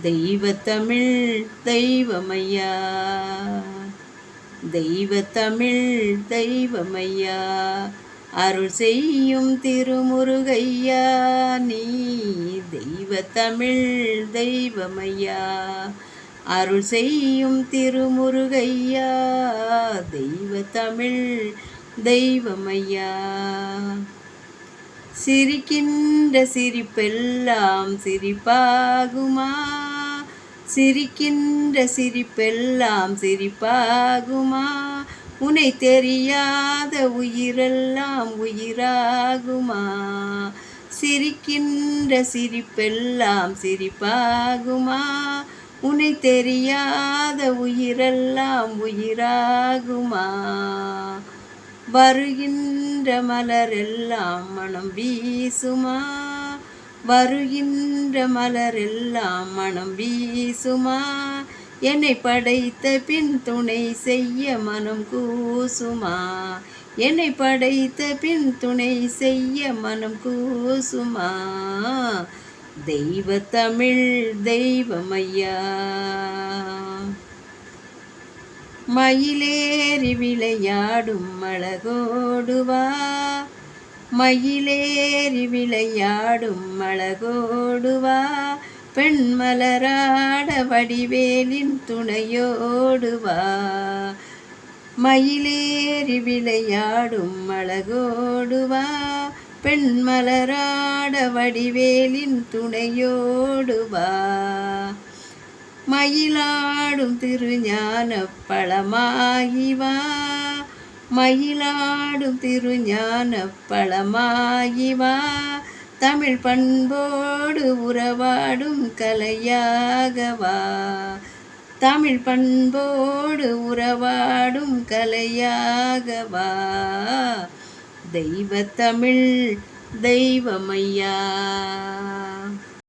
தெய்வத்தமிழ் தெய்வமையா, தெய்வத்தமிழ் தெய்வமையா, அருள் செய்யும் திருமுருகையா, நீ தெய்வத்தமிழ் தெய்வமையா, அருள் செய்யும் திருமுருகையா, தெய்வத்தமிழ் தெய்வமையா. சிரிக்கின்ற சிரிப்பெல்லாம் சிரிப்பாகுமா, சிரிக்கின்ற சிரிப்பெல்லாம் சிரிப்பாகுமா, உன்னை தெரியாத உயிரெல்லாம் உயிராகுமா, சிரிக்கின்ற சிரிப்பெல்லாம் சிரிப்பாகுமா, உன்னை தெரியாத உயிரெல்லாம் உயிராகுமா, வருகின்ற மலரெல்லாம் மனம் வீசுமா, வருகின்ற மலரெல்லாம் மனம் வீசுமா, என்னை படைத்த பின் துணை செய்ய மனம் கூசுமா, என்னை படைத்த பின் துணை செய்ய மனம் கூசுமா, தெய்வத்தமிழ் தெய்வமையா. மயிலேறி விளையாடும் அழகோடுவா, மயிலேறி விளையாடும் அழகோடுவா, பெண்மலராட வடிவேலின் துணையோடுவா, மயிலேறி விளையாடும் அழகோடுவா, பெண்மலராட வடிவேலின் துணையோடுவா, மயிலாடும் திருஞான பழமாகிவா, மயிலாடும் திருஞான பழமாகிவா, தமிழ் பண்போடு உறவாடும் கலையாகவா, தமிழ் பண்போடு உறவாடும் கலையாகவா, தெய்வத்தமிழ் தெய்வமையா.